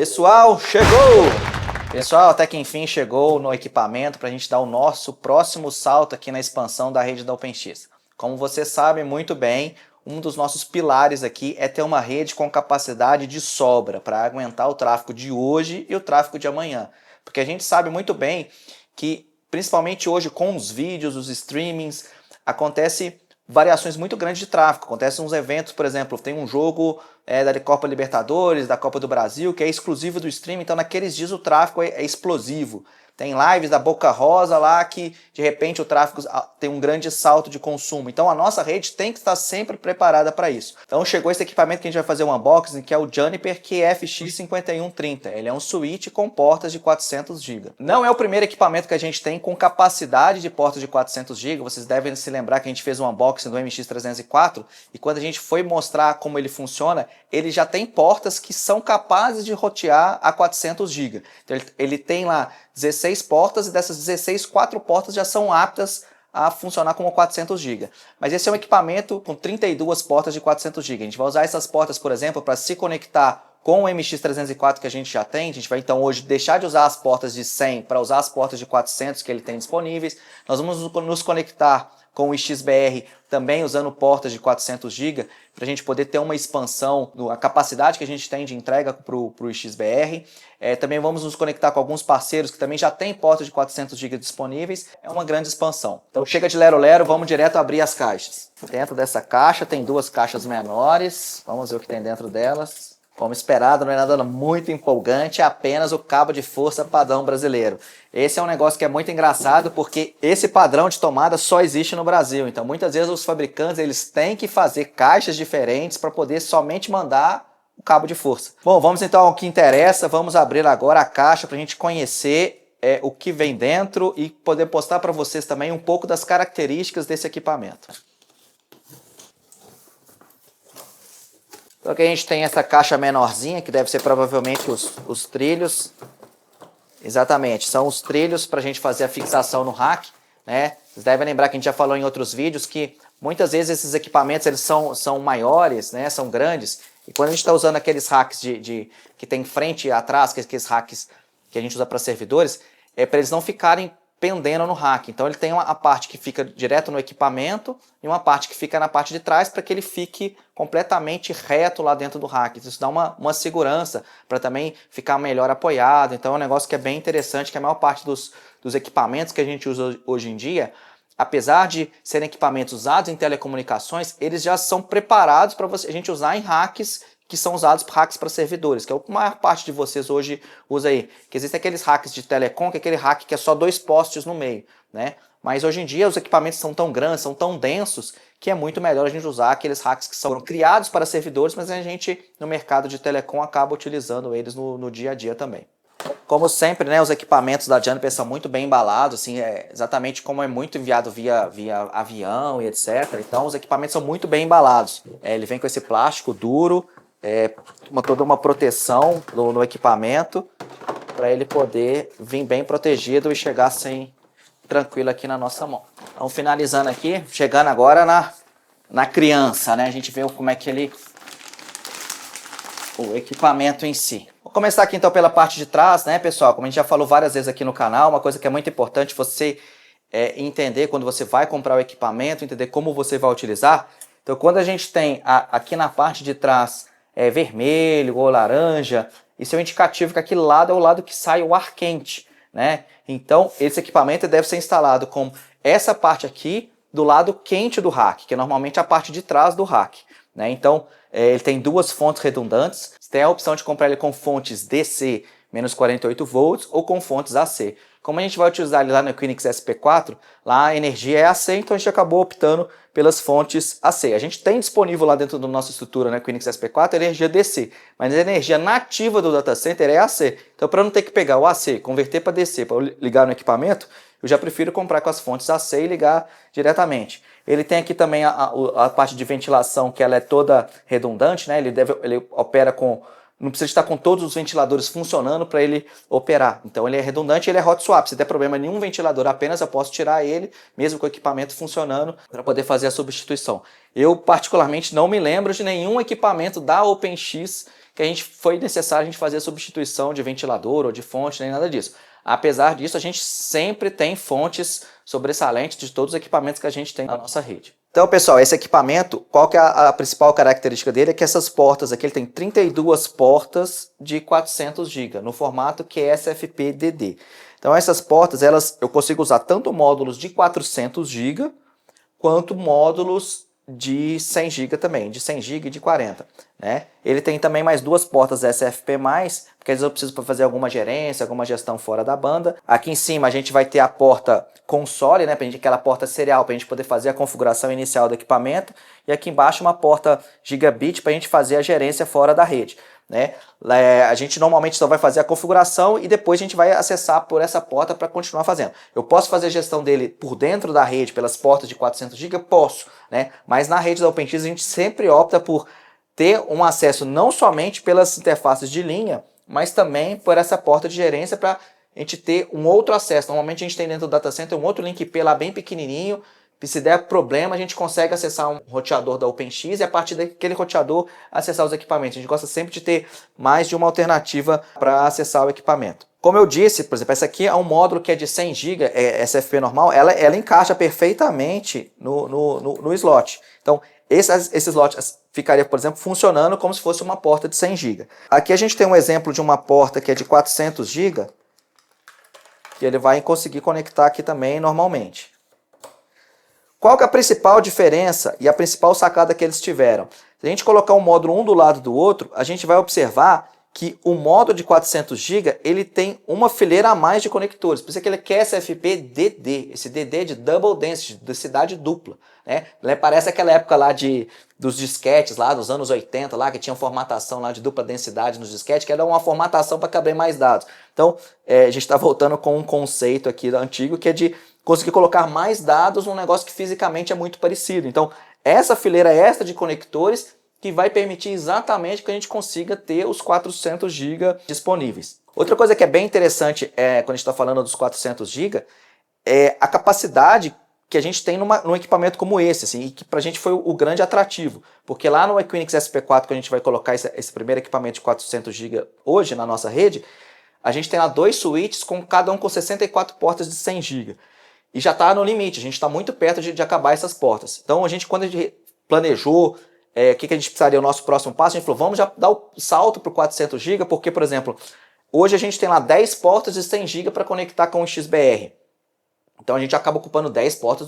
Pessoal, chegou! Pessoal, até que enfim chegou no equipamento para a gente dar o nosso próximo salto aqui na expansão da rede da OpenX. Como vocês sabem muito bem, um dos nossos pilares aqui é ter uma rede com capacidade de sobra para aguentar o tráfego de hoje e o tráfego de amanhã. Porque a gente sabe muito bem que, principalmente hoje com os vídeos, os streamings, acontece variações muito grandes de tráfego. Acontecem uns eventos, por exemplo, tem um jogo da Copa Libertadores, da Copa do Brasil, que é exclusivo do stream, então naqueles dias o tráfego é explosivo. Tem lives da Boca Rosa lá que, de repente, o tráfego tem um grande salto de consumo. Então, a nossa rede tem que estar sempre preparada para isso. Então, chegou esse equipamento que a gente vai fazer um unboxing, que é o Juniper QFX5130. Ele é um switch com portas de 400 GB. Não é o primeiro equipamento que a gente tem com capacidade de portas de 400 GB. Vocês devem se lembrar que a gente fez um unboxing do MX304 e quando a gente foi mostrar como ele funciona, ele já tem portas que são capazes de rotear a 400 GB. Então, ele tem lá 16 portas e dessas 16, 4 portas já são aptas a funcionar como 400 GB. Mas esse é um equipamento com 32 portas de 400 GB. A gente vai usar essas portas, por exemplo, para se conectar com o MX304 que a gente já tem. A gente vai então hoje deixar de usar as portas de 100 para usar as portas de 400 que ele tem disponíveis. Nós vamos nos conectar com o XBR também usando portas de 400 GB para a gente poder ter uma expansão, a capacidade que a gente tem de entrega para o XBR. Também vamos nos conectar com alguns parceiros que também já têm portas de 400 GB disponíveis. É uma grande expansão. Então chega de lero-lero, vamos direto abrir as caixas. Dentro dessa caixa tem duas caixas menores, vamos ver o que tem dentro delas. Como esperado, não é nada muito empolgante, é apenas o cabo de força padrão brasileiro. Esse é um negócio que é muito engraçado porque esse padrão de tomada só existe no Brasil. Então muitas vezes os fabricantes eles têm que fazer caixas diferentes para poder somente mandar o cabo de força. Bom, vamos então ao que interessa, vamos abrir agora a caixa para a gente conhecer o que vem dentro e poder postar para vocês também um pouco das características desse equipamento. Então aqui a gente tem essa caixa menorzinha, que deve ser provavelmente os trilhos. Exatamente, são os trilhos para a gente fazer a fixação no rack, né? Vocês devem lembrar que a gente já falou em outros vídeos que muitas vezes esses equipamentos eles são maiores, né? São grandes. E quando a gente está usando aqueles racks que tem frente e atrás, aqueles racks que a gente usa para servidores, para eles não ficarem pendendo no rack. Então ele tem a parte que fica direto no equipamento e uma parte que fica na parte de trás para que ele fique completamente reto lá dentro do rack. Isso dá uma segurança para também ficar melhor apoiado. Então é um negócio que é bem interessante, que a maior parte dos equipamentos que a gente usa hoje em dia, apesar de serem equipamentos usados em telecomunicações, eles já são preparados para a gente usar em racks que são usados racks para servidores, que é o que a maior parte de vocês hoje usa aí. Que existem aqueles racks de telecom, que é aquele rack que é só 2 postes no meio, né? Mas hoje em dia os equipamentos são tão grandes, são tão densos, que é muito melhor a gente usar aqueles racks que são criados para servidores, mas a gente, no mercado de telecom, acaba utilizando eles no dia a dia também. Como sempre, né, os equipamentos da Juniper são muito bem embalados, assim, exatamente como é muito enviado via avião e etc. Então os equipamentos são muito bem embalados. Ele vem com esse plástico duro, toda uma proteção no equipamento para ele poder vir bem protegido e chegar tranquilo aqui na nossa mão. Então finalizando aqui, chegando agora na criança, né? A gente vê como é que o equipamento em si. Vou começar aqui então pela parte de trás, né, pessoal? Como a gente já falou várias vezes aqui no canal, uma coisa que é muito importante você entender quando você vai comprar o equipamento, entender como você vai utilizar. Então quando a gente tem aqui na parte de trás vermelho ou laranja, isso é um indicativo que aquele lado é o lado que sai o ar quente, né? Então esse equipamento deve ser instalado com essa parte aqui do lado quente do rack, que é normalmente a parte de trás do rack, né? Então ele tem duas fontes redundantes, você tem a opção de comprar ele com fontes DC menos 48 volts ou com fontes AC. Como a gente vai utilizar ele lá no Equinix SP4, lá a energia é AC, então a gente acabou optando pelas fontes AC. A gente tem disponível lá dentro da nossa estrutura no Equinix SP4 energia DC, mas a energia nativa do data center é AC. Então para não ter que pegar o AC, converter para DC, para ligar no equipamento, eu já prefiro comprar com as fontes AC e ligar diretamente. Ele tem aqui também a parte de ventilação, que ela é toda redundante, né? Ele opera com... Não precisa estar com todos os ventiladores funcionando para ele operar. Então ele é redundante e ele é hot swap. Se der problema em nenhum ventilador apenas, eu posso tirar ele, mesmo com o equipamento funcionando, para poder fazer a substituição. Eu particularmente não me lembro de nenhum equipamento da OpenX que foi necessário a gente fazer a substituição de ventilador ou de fonte, nem nada disso. Apesar disso, a gente sempre tem fontes sobressalentes de todos os equipamentos que a gente tem na nossa rede. Então, pessoal, esse equipamento, qual que é a principal característica dele? É que essas portas aqui, ele tem 32 portas de 400 GB, no formato QSFP-DD. Então, essas portas, eu consigo usar tanto módulos de 400 GB, quanto módulos de 100 GB também, de 100 GB e de 40, né? Ele tem também mais duas portas SFP+, porque às vezes eu preciso para fazer alguma gerência, alguma gestão fora da banda. Aqui em cima a gente vai ter a porta console, né, aquela porta serial para a gente poder fazer a configuração inicial do equipamento, e aqui embaixo uma porta gigabit para a gente fazer a gerência fora da rede, né? A gente normalmente só vai fazer a configuração e depois a gente vai acessar por essa porta para continuar fazendo. Eu posso fazer a gestão dele por dentro da rede, pelas portas de 400 GB? Posso, né? Mas na rede da OpenX a gente sempre opta por ter um acesso não somente pelas interfaces de linha, mas também por essa porta de gerência para a gente ter um outro acesso. Normalmente a gente tem dentro do data center um outro link IP lá bem pequenininho. Se der problema, a gente consegue acessar um roteador da OpenX e a partir daquele roteador acessar os equipamentos. A gente gosta sempre de ter mais de uma alternativa para acessar o equipamento. Como eu disse, por exemplo, essa aqui é um módulo que é de 100 GB, é SFP normal, ela encaixa perfeitamente no slot. Então, esse slot ficaria, por exemplo, funcionando como se fosse uma porta de 100 GB. Aqui a gente tem um exemplo de uma porta que é de 400 GB, que ele vai conseguir conectar aqui também normalmente. Qual que é a principal diferença e a principal sacada que eles tiveram? Se a gente colocar um módulo um do lado do outro, a gente vai observar que o módulo de 400 GB ele tem uma fileira a mais de conectores. Por isso que ele é QSFP-DD, esse DD de Double Density, densidade dupla, né? Parece aquela época lá dos disquetes, lá dos anos 80, lá, que tinha formatação lá de dupla densidade nos disquetes, que era uma formatação para caber mais dados. Então, a gente está voltando com um conceito aqui antigo, que é de conseguir colocar mais dados num negócio que fisicamente é muito parecido. Então, essa fileira extra de conectores que vai permitir exatamente que a gente consiga ter os 400 GB disponíveis. Outra coisa que é bem interessante quando a gente está falando dos 400 GB é a capacidade que a gente tem num equipamento como esse, assim, e que pra gente foi o grande atrativo, porque lá no Equinix SP4, que a gente vai colocar esse primeiro equipamento de 400 GB hoje na nossa rede, a gente tem lá 2 switches, cada um com 64 portas de 100 GB. E já está no limite, a gente está muito perto de acabar essas portas. Então, quando a gente planejou o que a gente precisaria, o nosso próximo passo, a gente falou, vamos já dar o salto para o 400 GB, porque, por exemplo, hoje a gente tem lá 10 portas de 100 GB para conectar com o XBR. Então, a gente acaba ocupando 10 portas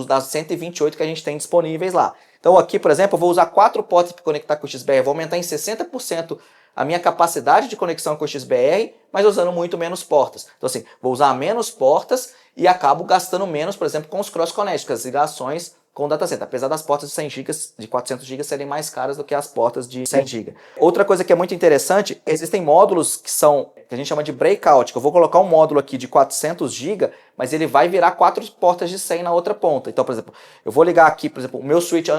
das 128 que a gente tem disponíveis lá. Então, aqui, por exemplo, eu vou usar 4 portas para conectar com o XBR, vou aumentar em 60% a minha capacidade de conexão com o XBR, mas usando muito menos portas. Então, assim, vou usar menos portas e acabo gastando menos, por exemplo, com os cross-connects, com as ligações com o data center, apesar das portas de 100 GB, de 400 GB serem mais caras do que as portas de 100 GB. Outra coisa que é muito interessante, existem módulos que a gente chama de breakout, que eu vou colocar um módulo aqui de 400 GB, mas ele vai virar 4 portas de 100 na outra ponta. Então, por exemplo, eu vou ligar aqui, por exemplo, o meu switch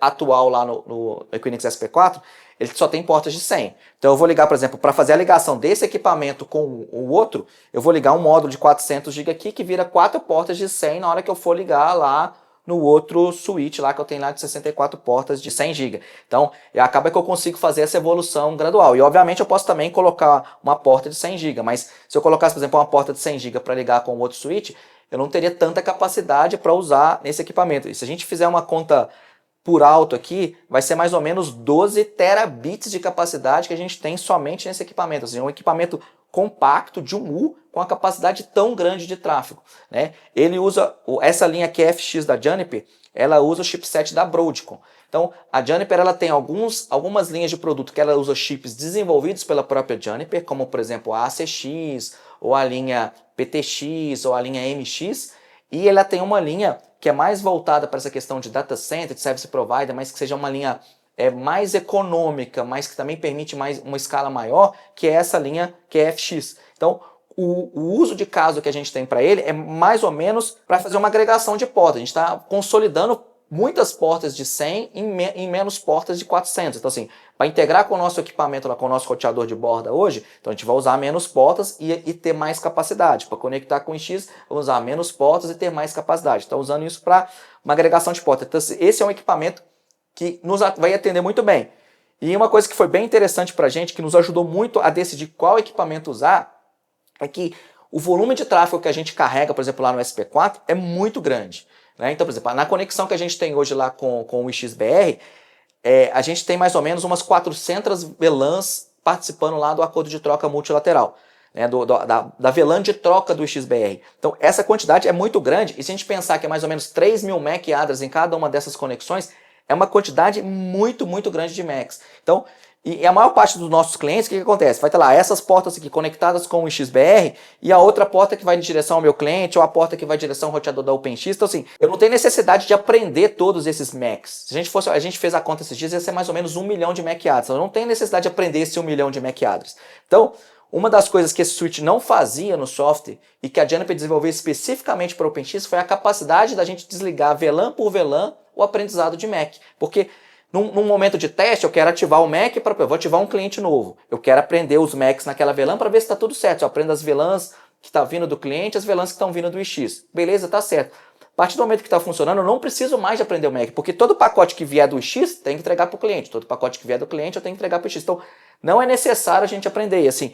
atual lá no Equinix SP4, ele só tem portas de 100. Então eu vou ligar, por exemplo, para fazer a ligação desse equipamento com o outro, eu vou ligar um módulo de 400 GB aqui que vira 4 portas de 100 na hora que eu for ligar lá no outro switch lá que eu tenho lá de 64 portas de 100 GB. Então, acaba que eu consigo fazer essa evolução gradual. E, obviamente, eu posso também colocar uma porta de 100 GB, mas se eu colocasse, por exemplo, uma porta de 100 GB para ligar com o outro switch, eu não teria tanta capacidade para usar nesse equipamento. E se a gente fizer uma conta por alto aqui, vai ser mais ou menos 12 terabits de capacidade que a gente tem somente nesse equipamento. Assim, um equipamento compacto de 1U com a capacidade tão grande de tráfego, né? Ele usa essa linha QFX da Juniper, ela usa o chipset da Broadcom. Então, a Juniper ela tem algumas linhas de produto que ela usa chips desenvolvidos pela própria Juniper, como por exemplo a ACX, ou a linha PTX, ou a linha MX, e ela tem uma linha que é mais voltada para essa questão de data center, de service provider, mas que seja uma linha mais econômica, mas que também permite uma escala maior, que é essa linha QFX. Então, o uso de caso que a gente tem para ele é mais ou menos para fazer uma agregação de portas. A gente está consolidando muitas portas de 100 em menos portas de 400. Então, assim, para integrar com o nosso equipamento, lá, com o nosso roteador de borda hoje, então a gente vai usar menos portas e ter mais capacidade. Para conectar com o X, vamos usar menos portas e ter mais capacidade. Então, usando isso para uma agregação de portas. Então, esse é um equipamento que vai atender muito bem. E uma coisa que foi bem interessante para a gente, que nos ajudou muito a decidir qual equipamento usar, é que o volume de tráfego que a gente carrega, por exemplo, lá no SP4, é muito grande. Né? Então, por exemplo, na conexão que a gente tem hoje lá com o XBR, a gente tem mais ou menos umas 400 VLANs participando lá do acordo de troca multilateral, né, da VLAN de troca do XBR. Então essa quantidade é muito grande, e se a gente pensar que é mais ou menos 3.000 MAC address em cada uma dessas conexões, é uma quantidade muito, muito grande de MACs. Então, e a maior parte dos nossos clientes, o que acontece? Vai ter lá essas portas aqui conectadas com o XBR e a outra porta que vai em direção ao meu cliente, ou a porta que vai em direção ao roteador da OpenX. Então assim, eu não tenho necessidade de aprender todos esses MACs. Se a gente fez a conta esses dias, ia ser mais ou menos 1 milhão de MAC address. Eu não tenho necessidade de aprender esse 1 milhão de MAC address. Então, uma das coisas que esse switch não fazia no software e que a Juniper desenvolveu especificamente para o OpenX foi a capacidade da gente desligar VLAN por VLAN o aprendizado de MAC. Porque num momento de teste, eu quero ativar o MAC, eu vou ativar um cliente novo. Eu quero aprender os MACs naquela VLAN para ver se está tudo certo. Eu aprendo as VLANs que estão vindo do cliente, as VLANs que estão vindo do IX. Beleza, está certo. A partir do momento que está funcionando, eu não preciso mais de aprender o MAC, porque todo pacote que vier do IX tem que entregar para o cliente. Todo pacote que vier do cliente eu tenho que entregar para o IX. Então, não é necessário a gente aprender. E assim,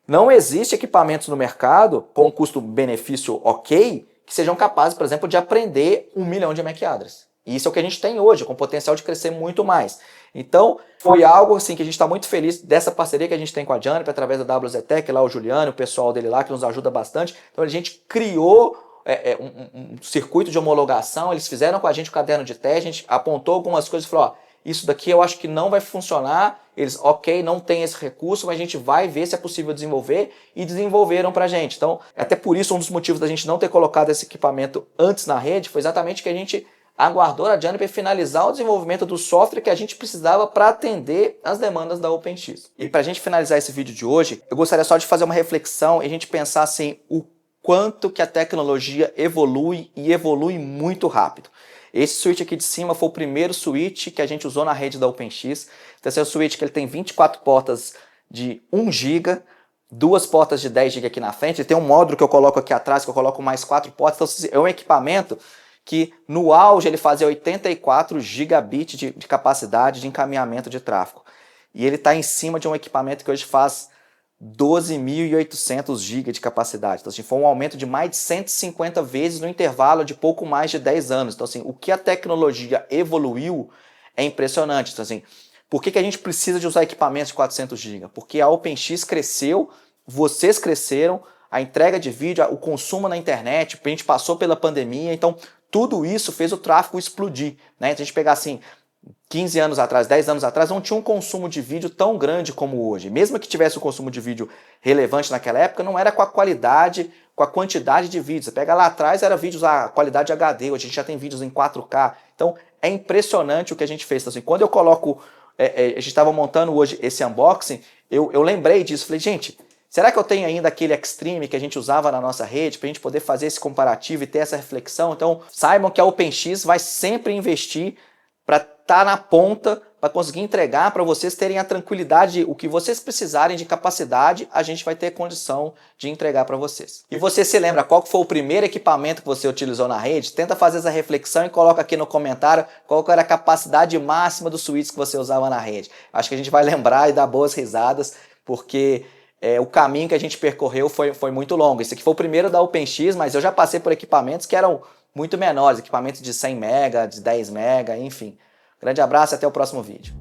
não existe equipamentos no mercado com custo-benefício ok que sejam capazes, por exemplo, de aprender 1 milhão de MAC address. E isso é o que a gente tem hoje, com potencial de crescer muito mais. Então, foi algo assim que a gente está muito feliz dessa parceria que a gente tem com a Juniper, através da WZTech, lá o Juliano, o pessoal dele lá, que nos ajuda bastante. Então, a gente criou um circuito de homologação, eles fizeram com a gente o caderno de teste, a gente apontou algumas coisas e falou, ó, isso daqui eu acho que não vai funcionar, eles, ok, não tem esse recurso, mas a gente vai ver se é possível desenvolver, e desenvolveram pra gente. Então, até por isso, um dos motivos da gente não ter colocado esse equipamento antes na rede foi exatamente que a gente aguardou a Juniper finalizar o desenvolvimento do software que a gente precisava para atender as demandas da OpenX. E para a gente finalizar esse vídeo de hoje, eu gostaria só de fazer uma reflexão e a gente pensar assim, o quanto que a tecnologia evolui e evolui muito rápido. Esse switch aqui de cima foi o primeiro switch que a gente usou na rede da OpenX. Então esse é o switch que ele tem 24 portas de 1 GB, 2 portas de 10 GB aqui na frente, ele tem um módulo que eu coloco aqui atrás, que eu coloco mais 4 portas, então é um equipamento que no auge ele fazia 84 gigabits de capacidade de encaminhamento de tráfego. E ele está em cima de um equipamento que hoje faz 12.800 GB de capacidade. Então, assim, foi um aumento de mais de 150 vezes no intervalo de pouco mais de 10 anos. Então, assim, o que a tecnologia evoluiu é impressionante. Então, assim, por que a gente precisa de usar equipamentos de 400 GB? Porque a OpenX cresceu, vocês cresceram, a entrega de vídeo, o consumo na internet, a gente passou pela pandemia, então tudo isso fez o tráfego explodir. Né? Se a gente pegar assim, 15 anos atrás, 10 anos atrás, não tinha um consumo de vídeo tão grande como hoje. Mesmo que tivesse um consumo de vídeo relevante naquela época, não era com a qualidade, com a quantidade de vídeos. Você pega lá atrás, era vídeos a qualidade HD, hoje a gente já tem vídeos em 4K. Então é impressionante o que a gente fez. Então, assim, quando eu coloco, a gente estava montando hoje esse unboxing, eu lembrei disso, falei, gente, será que eu tenho ainda aquele Extreme que a gente usava na nossa rede para a gente poder fazer esse comparativo e ter essa reflexão? Então saibam que a OpenX vai sempre investir para estar na ponta, para conseguir entregar, para vocês terem a tranquilidade, o que vocês precisarem de capacidade, a gente vai ter condição de entregar para vocês. E você se lembra qual foi o primeiro equipamento que você utilizou na rede? Tenta fazer essa reflexão e coloca aqui no comentário qual era a capacidade máxima dos switches que você usava na rede. Acho que a gente vai lembrar e dar boas risadas, porque o caminho que a gente percorreu foi muito longo. Esse aqui foi o primeiro da OpenX, mas eu já passei por equipamentos que eram muito menores, equipamentos de 100 MB, de 10 MB, enfim. Grande abraço e até o próximo vídeo.